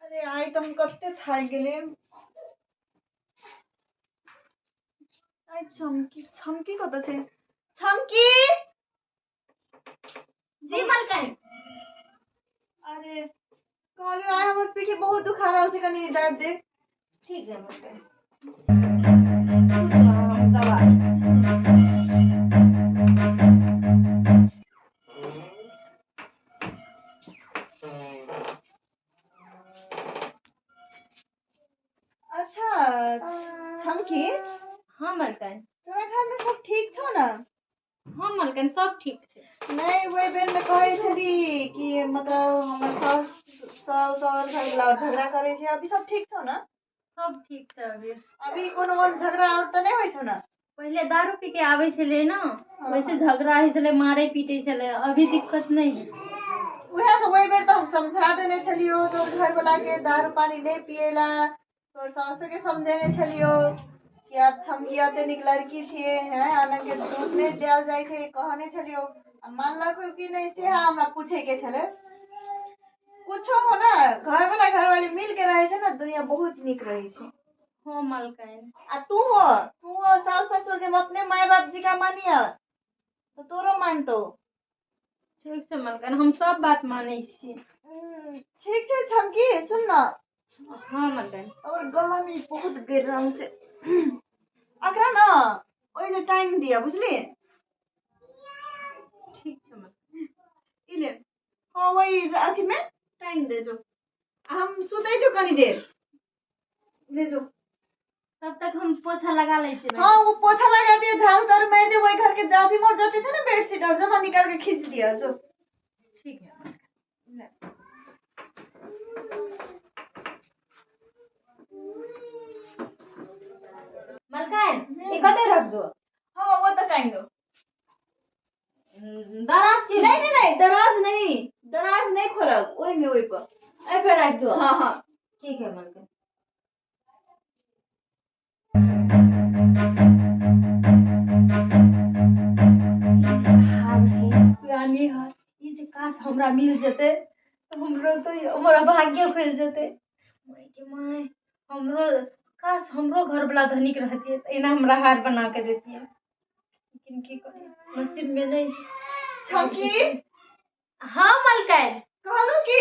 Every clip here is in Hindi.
अरे आइटम कत्ते थाक गेले। आई छमकी छमकी कत छे? छमकी जी मलकाई। अरे कहलियो आइ हमर पीठी बहुत दुखा रहल छे, कनी दर्द दे। ठीक है मलकाई। दवा अच्छा छमकी, हाँ मलकाई। तोरा घर में सब ठीक छौ ना? हाँ मलकाई सब ठीक है। नहीं वही बेर में कहे छली कि मतलब हमर सास सास और झगड़ा करे छे, अभी सब ठीक छौ ना? सब ठीक है अभी। अभी कोनो और झगड़ा और तो नहीं होय छौ ना? पहले दारू पी के आवे छले ना, वैसे झगड़ा ही चले, मारे पीटे चले, अभी दिक्कत नहीं है। वह तो वही बेर तो हम समझा देने छलियो, तो घर वाला के दारू पानी नहीं पिएला, तो सास के समझेने छलियो कि आप छमकी आते निक लड़की छिए हैं, अनन के दूध नहीं दिया जाय छे कहने छलियो। मानलको कि नहीं से हमरा पूछे के छले। कुछो हो ना, घर वाली मिल के रहे छे ना, दुनिया बहुत निक रही छे। हाँ मलकाई। आ तू हो सास ससुर के अपने माय बाप जी का मानिया, तो तोरो मानतो। ठीक से मलकाई, हम सब बात माने छी। ठीक छे छमकी, सुन ना। हाँ मलकाई। और गला में बहुत गरम छे। अकरा ना ओइ जे टाइम दिया बुझली। ठीक है मलकाई। इले हाँ वही अथी में टाइम दे जो, हम सुते जो कनी देर ले जो। तब तक हम पोछा लगा ले छी। हाँ वो पोछा लगा दिया, झाड़ू तारू मार दिया, वही घर के जाजी मोड़ जाते थे ना बेडशीट और जमा निकाल के खींच दिया जो। ठीक है मलकाई। ये कते रख दो? हाँ वो तो टाइम दो। दराज के नहीं दराज नहीं खोलब, ओई में ओई पर ए पे रख दो। हाँ हाँ ठीक है मलकाई। यानी है ये जे काश हमरा मिल जेते तो हमरो तो हमारा भाग्य खुल जेते। माय के माय, हमरो काश हमरो घर वाला धनिक रहती है, इना हमरा हार बना के देती है, लेकिन की करी नसीब में नहीं। छमकी हाँ मलकाई। कहलू की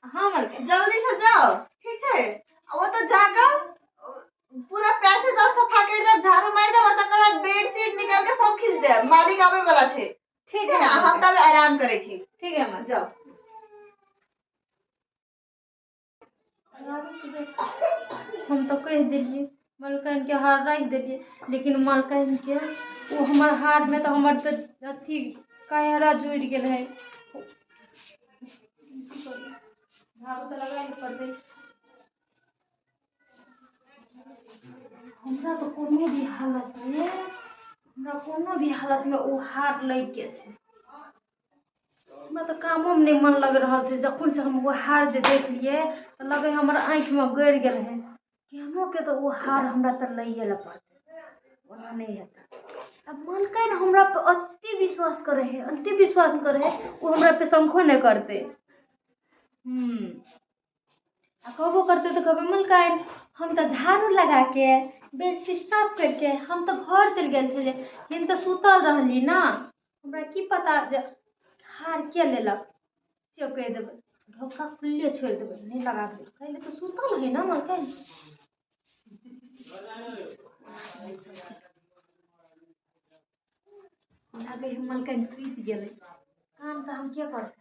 हाँ मलकाई। जल्दी से जाओ, ठीक है? वो तो जाकर पूरा पैसे और सफा कर दे, झाड़ू मार दे, तकर बाद बेडशीट निकाल के सब खींच दे, मालिक आवे वाला छे। ठीक है ना, हम तब आराम करे छी। ठीक है मां, जाओ। हम तो कह दिलिए मलकाइन के हार रख दिलिए, लेकिन मलकाइन के वो हमार हार में तो हमार तो अथी कायरा जुड़ गेल है। झाड़ू तो लगाए पड़ते। हमरा तो कोनो भी हालत में वो हार लग के छे। हमरा तो कामों में नहीं मन लग रहा है, जखन से हम वो हार जे देख लिए तो लगे हमारे आँख में गड़ गए है कि हमो के तो वो हार हमरा तर लइए ला पड़ते, ओना नहीं हेता। अब मलकाइन हमरा पे अति विश्वास करे है, वो हमरा पे शंखो नहीं करते। आ कहबो करते तो कभी मलकाइन हम तो झाड़ू लगा के बेडशीट साफ करके हम तो घर चल गए थे, हम तो सुतल रहली ना, हमरा की पता जे हार के लेलक से कह देबै, ढोका खुले छोड़ देबै, नहीं लगा के कहले तो सुतल है ना मलकाइन। लगे है मलकाइन सुत गेलै, काम से हम क्या करते।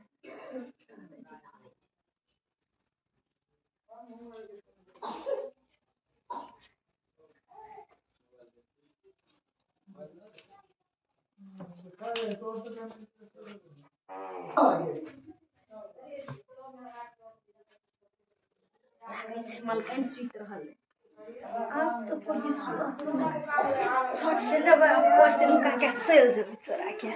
मलकाइन सुत रहल है, अब तो कोई विश्वास नहीं, छठ से लेबै ऊपर से नुका के चल जेबै चोरा के।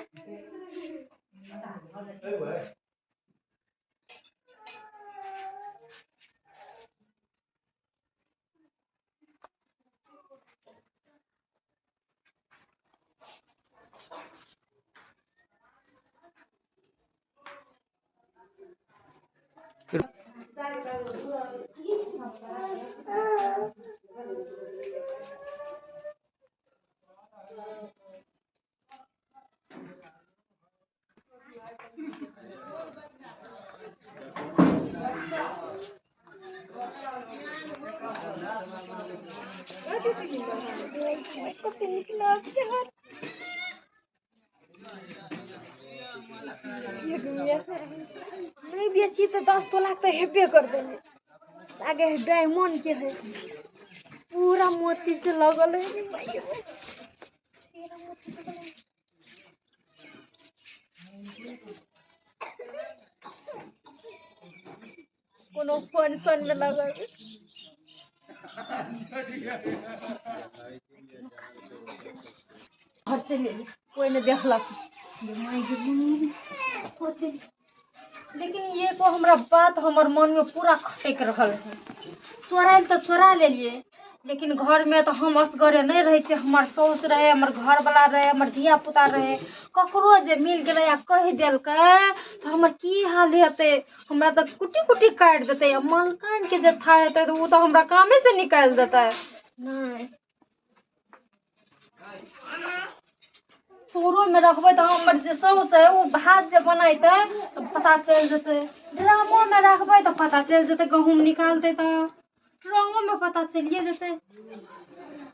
नहीं बेची तो 10 तोला तो हेबे कर देंगे। आगे डायमंड के है, पूरा मोती से लगल है। कोनो फंक्शन में लगल है। घर से ले ली, कोई ने देखलक। लेकिन ये को हमरा बात हमर मन में पूरा खटक रहल है। चोराइल तो चोरा ले लिए, लेकिन घर में तो हम असगरे नहीं रहे छे। हमर साउस रहे, हमर घर वाला रहे, हमर धिया पुता रहे। ककरो जे मिल गेले या कह देलकै तो हमर की हाल हेते। हमरा तो कुटी कुटी काट देते। मलकान के जे था हेते तो वो तो हमरा कामे से निकाल देता। नहीं चोरो में रखबे तो हमर जे साउस है वो भात जे बनैते तो पता चल जेते। ड्रामो में रखबे तो पता चल जेते। गहूम निकालते तो रंगों में पता चलिए जेते।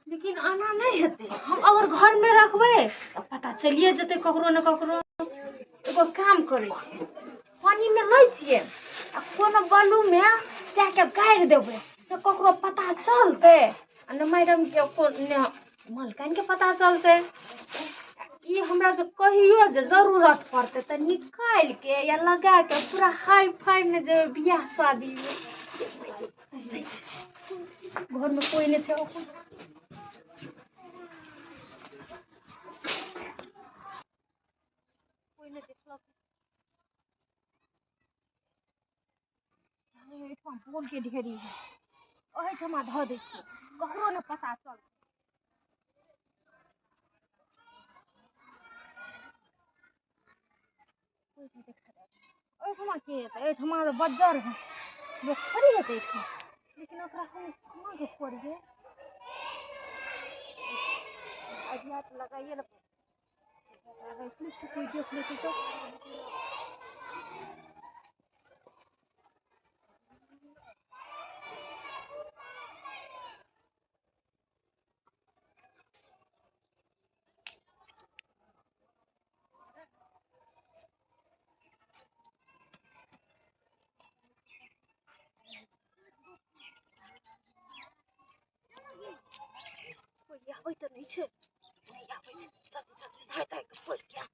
लेकिन आना नहीं हेते। हम अगर घर में रखबे तो पता चलिए जेते ककरो न ककरो। एगो काम करे छिए, पानी में लै छिए आ कोनो बालू में जाके गाड़ देबे तो ककरो पता चलते। न मैडम के मलकान के पता चलते। ये हमरा जो कहियो जे जरूरत पड़ते तो निकाल के या लगा के पूरा हाई फाई में जे बियाह शादी घर में कोई नहीं छे। कोई नहीं देखलक। बोल के ढेरी है ओहे ठमा ध दे छी, ककरो ने पता चल। ओहिठमा के हेतै? एहिठमा तो बज्जर है, लोग थोड़ी हेतै एहिठमा। लेकिन ओकरा हम कहाँ के करिए? आइडिया तो लगाइए ना। कोई देख लेते तो कोई आबै तो नहीं छे। नहीं आबै छे, जल्दी जल्दी धाय धाय के फोड़ के आ।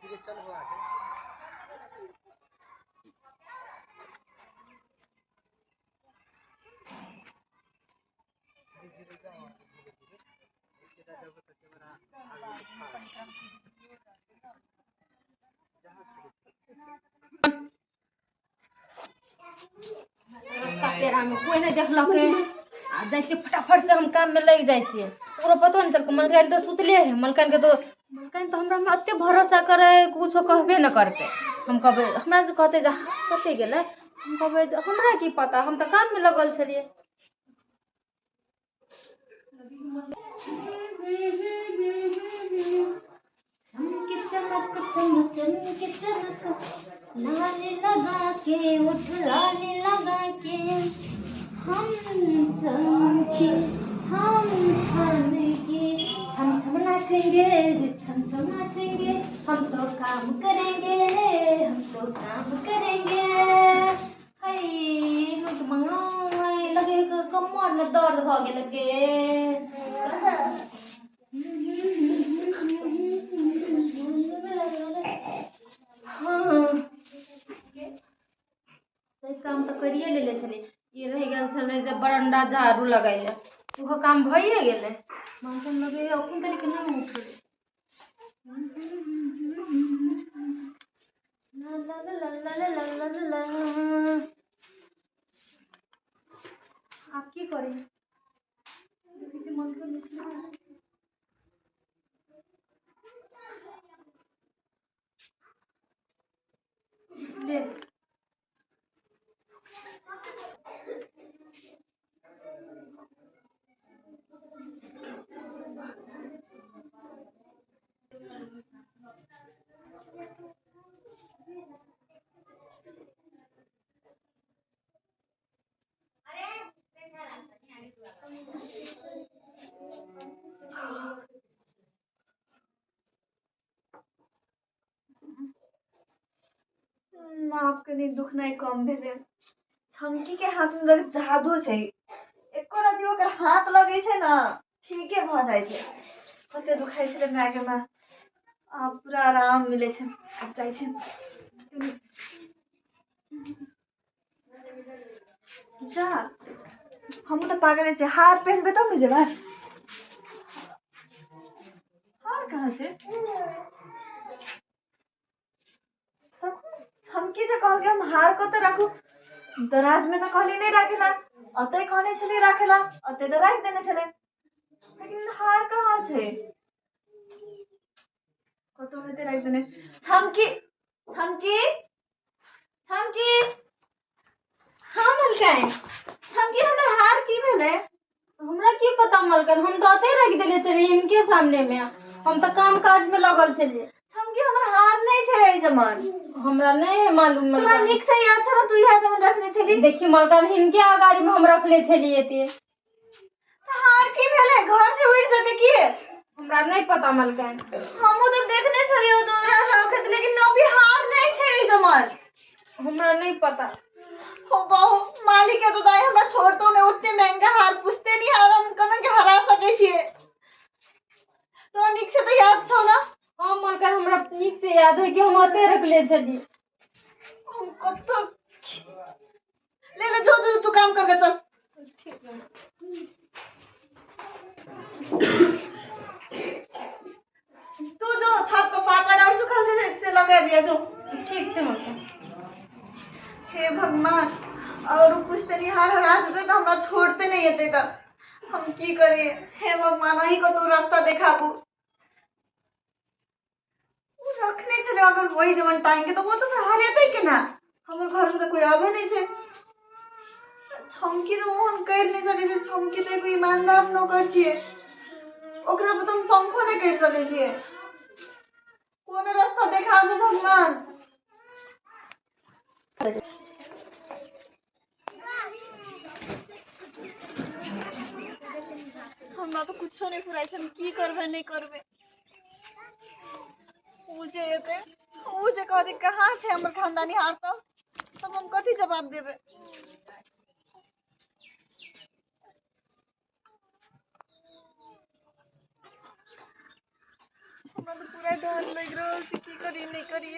धीरे चल हो आगे। धीरे जाओ, धीरे धीरे इसके बाद जब तक कैमरा रास्ता पेरा में कोई नहीं देखलक। आ जाय छे फटाफट से हम काम में लग जाय छे। पूरा पतो नहीं चलक। मलकान तो सुतले है। मलकान तो हमरा में अत्ते भरोसा करे, कुछो कहबे न करते। हम कहबे हमरा जे कहते जे कते गेले, हम कहबे जे हमरा की पता, हम तो काम में लगल छलिए। चमक चमक चमक चमक लाने लगा के उठ लाने लगा के हम चमके हम चमके छम छम नाचेंगे छम छम नाचेंगे। हम तो काम करेंगे हम तो काम करेंगे। हाय लगे कमर में दर्द हो गेल के। सही काम तो करिए ले छले। ये रह गेल छले जे बरंडा झाड़ू लगाइले, ओहो काम भइए गेले। मानसन लगे अखन तक नहीं उठले। ला ला ला ला ला ला ला ला ला। आप की करें मन को निकला ले आपके नहीं दुख नहीं कम भेले। छमकी के हाथ में लगे जादू छे। एको रति ओकर हाथ लगे छे ना ठीके भ जाय छे। कते दुखाई छले माय के मां अब पूरा आराम मिले छे। अब जाय छे जा हम तो पागल छे। हार पहनबे तब न जेबा। हार कहाँ छे? छमकी से कह के हम हार को तो रखू दराज में तो कहली नहीं राखेला। अतै कहने छली राखेला अतै तो राख देने छले। लेकिन हार कहाँ छे? कतो में ते राख देने। छमकी छमकी छमकी हाँ मलकान छमकी हमर हार की भेले? हमरा की पता मलकान हम तो अते रख देले चली इनके सामने में हम तो काम काज में लगल छलिए। छमकी हमर हार नहीं छे ए जमन। हमरा नहीं मालूम तोरा मलकान निक से याद छोड़ तू यहाँ जमन रखने छली। देखी मलकान इनके आगाड़ी में हम रखले छलिए ते हार की भेले घर से उड़ जते की? हमरा नहीं पता मलकान हमहु तो देखने छलियो तोरा रखत लेकिन अभी हार नहीं छे ए जमन। हमरा नहीं पता। हो बहु मालिक के तो दाई हमरा छोड़तो ने उतने महंगा हार पूछते नहीं हार हम कना के हरा सके छिए। तो निक से तो याद छो ना? हाँ मलकान हमरा ठीक से याद है कि हम अते रखले छली। हम कतो ले ले जो जो तू काम करके चल। ठीक है तू जो छत पे पापड़ और सुखल से लगा दिया जो। ठीक से मलकान। हे भगवान और पूछते नहीं हार हरा जते तो हमरा छोड़ते नहीं हेते तो हम की करिए। हे भगवान ही को तू रास्ता देखाबू। वो रखने चले अगर वही जवन टाइम के तो वो तो सहारे थे के ना। हमर घर में तो कोई आवे नहीं छे। छमकी तो मोहन कर नहीं सके छे। छमकी तो कोई ईमानदार नौकर छिए। ओकरा पे तुम संखो नहीं कर सके छिए। कोन रास्ता देखाबू भगवान। हमरा तो कुछो नहीं फुराई छे। हम की करबे नहीं करबे। मुझे एते मुझे कह दे कहाँ छे हमर खानदानी हार तब हम कथी जवाब देबे। हमरा तो पूरा डर लग रहल छे की करी नहीं करी।